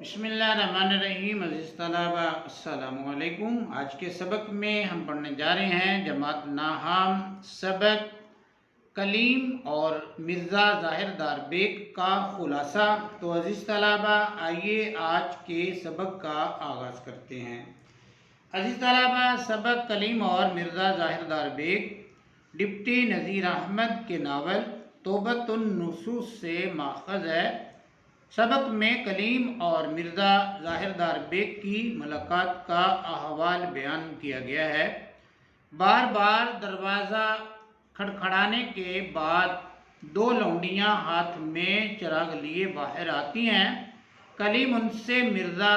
بسم اللہ الرحمن الرحیم۔ عزیز طلبہ السلام علیکم۔ آج کے سبق میں ہم پڑھنے جا رہے ہیں جماعت ناہام سبق کلیم اور مرزا ظاہر دار بیگ کا خلاصہ۔ تو عزیز طلبہ آئیے آج کے سبق کا آغاز کرتے ہیں۔ عزیز طلبہ سبق کلیم اور مرزا ظاہر دار بیگ ڈپٹی نذیر احمد کے ناول توبۃ النصوص سے ماخذ ہے۔ سبق میں کلیم اور مرزا ظاہر دار بیگ کی ملاقات کا احوال بیان کیا گیا ہے۔ بار بار دروازہ کھڑکھڑانے کے بعد دو لونڈیاں ہاتھ میں چراغ لیے باہر آتی ہیں۔ کلیم ان سے مرزا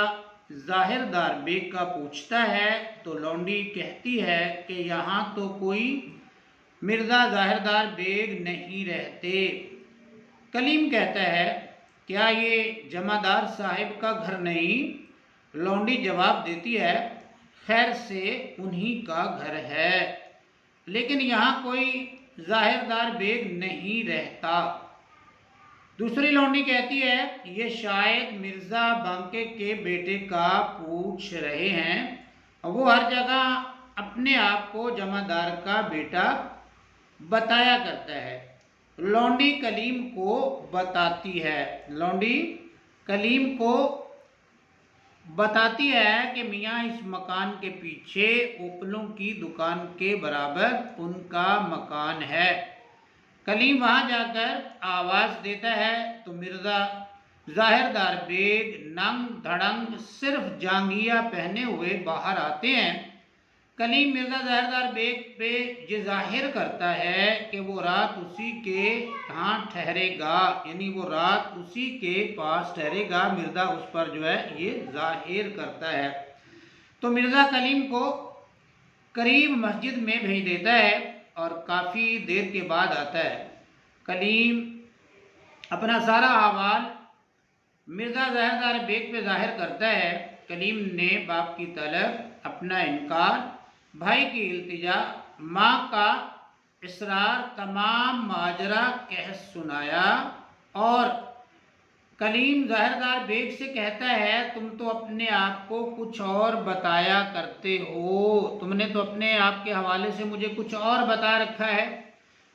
ظاہر دار بیگ کا پوچھتا ہے تو لونڈی کہتی ہے کہ یہاں تو کوئی مرزا ظاہر دار بیگ نہیں رہتے۔ کلیم کہتا ہے کیا یہ جمعدار صاحب کا گھر نہیں؟ لونڈی جواب دیتی ہے خیر سے انہی کا گھر ہے، لیکن یہاں کوئی ظاہر دار بیگ نہیں رہتا۔ دوسری لونڈی کہتی ہے یہ شاید مرزا بانکے کے بیٹے کا پوچھ رہے ہیں، وہ ہر جگہ اپنے آپ کو جمعدار کا بیٹا بتایا کرتا ہے۔ لونڈی کلیم کو بتاتی ہے کہ میاں اس مکان کے پیچھے اوپلوں کی دکان کے برابر ان کا مکان ہے۔ کلیم وہاں جا کر آواز دیتا ہے تو مرزا ظاہر دار بیگ ننگ دھڑنگ صرف جانگھیا پہنے ہوئے باہر آتے ہیں۔ کلیم مرزا ظاہر دار بیگ پہ یہ ظاہر کرتا ہے کہ وہ رات اسی کے ہاں ٹھہرے گا، یعنی وہ رات اسی کے پاس ٹھہرے گا۔ مرزا اس پر جو ہے یہ ظاہر کرتا ہے تو مرزا کلیم کو قریب مسجد میں بھیج دیتا ہے اور کافی دیر کے بعد آتا ہے۔ کلیم اپنا سارا احوال مرزا ظاہر دار بیگ پہ ظاہر کرتا ہے۔ کلیم نے باپ کی طلب، اپنا انکار، بھائی کی التجا، ماں کا اصرار، تمام ماجرا کہہ سنایا اور کلیم ظاہر دار بیگ سے کہتا ہے تم تو اپنے آپ کو کچھ اور بتایا کرتے ہو، تم نے تو اپنے آپ کے حوالے سے مجھے کچھ اور بتا رکھا ہے،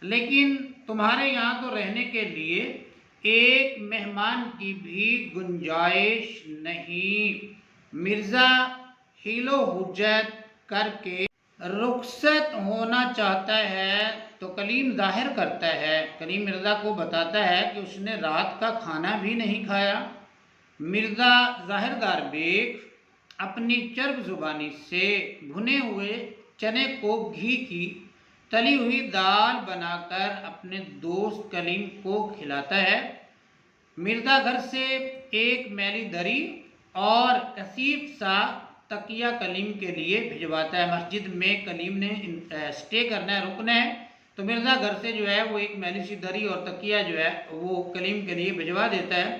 لیکن تمہارے یہاں تو رہنے کے لیے ایک مہمان کی بھی گنجائش نہیں۔ مرزا حیل و حجت کر کے رخصت ہونا چاہتا ہے تو کلیم ظاہر کرتا ہے، کلیم مرزا کو بتاتا ہے کہ اس نے رات کا کھانا بھی نہیں کھایا۔ مرزا ظاہر دار بیگ اپنی چرب زبانی سے بھنے ہوئے چنے کو گھی کی تلی ہوئی دال بنا کر اپنے دوست کلیم کو کھلاتا ہے۔ مرزا گھر سے ایک میلی دری اور کثیف سا تکیہ کلیم کے لیے بھجواتا ہے۔ مسجد میں کلیم نے اسٹے کرنا ہے، رکنا ہے، تو مرزا گھر سے جو ہے وہ ایک میلی سی دری اور تکیہ جو ہے وہ کلیم کے لیے بھجوا دیتا ہے۔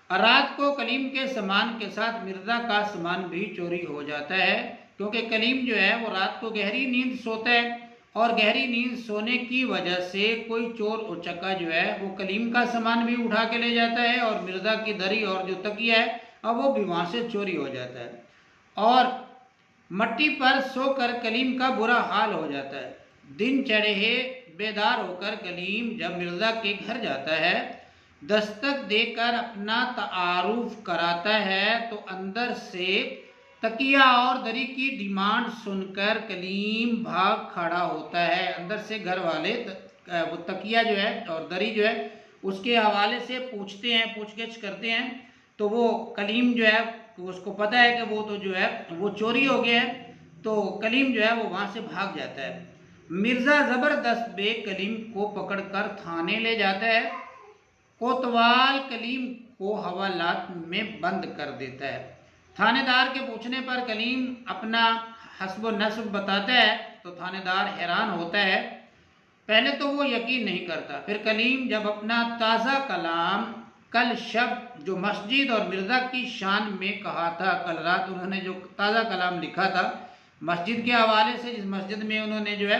اور رات کو کلیم کے سامان کے ساتھ مرزا کا سامان بھی چوری ہو جاتا ہے، کیونکہ کلیم جو ہے وہ رات کو گہری نیند سوتا ہے اور گہری نیند سونے کی وجہ سے کوئی چور اچکا جو ہے وہ کلیم کا سامان بھی اٹھا کے لے جاتا ہے اور مرزا کی دری اور جو تکیہ ہے اب وہ بھی وہاں سے چوری ہو جاتا ہے اور مٹی پر سو کر کلیم کا برا حال ہو جاتا ہے۔ دن چڑھے بیدار ہو کر کلیم جب مرزا کے گھر جاتا ہے، دستک دے کر اپنا تعارف کراتا ہے تو اندر سے تکیہ اور دری کی ڈیمانڈ سن کر کلیم بھاگ کھڑا ہوتا ہے۔ اندر سے گھر والے وہ تکیہ جو ہے اور دری جو ہے اس کے حوالے سے پوچھتے ہیں، پوچھ گچھ کرتے ہیں تو وہ کلیم جو ہے اس کو پتہ ہے کہ وہ تو جو ہے وہ چوری ہو گیا ہے، تو کلیم جو ہے وہ وہاں سے بھاگ جاتا ہے۔ مرزا زبردست بیگ کلیم کو پکڑ کر تھانے لے جاتا ہے۔ کوتوال کلیم کو حوالات میں بند کر دیتا ہے۔ تھانے دار کے پوچھنے پر کلیم اپنا حسب و نسب بتاتا ہے تو تھانے دار حیران ہوتا ہے، پہلے تو وہ یقین نہیں کرتا، پھر کلیم جب اپنا تازہ کلام کل شب جو مسجد اور مرزا کی شان میں کہا تھا، کل رات انہوں نے جو تازہ کلام لکھا تھا مسجد کے حوالے سے، جس مسجد میں انہوں نے جو ہے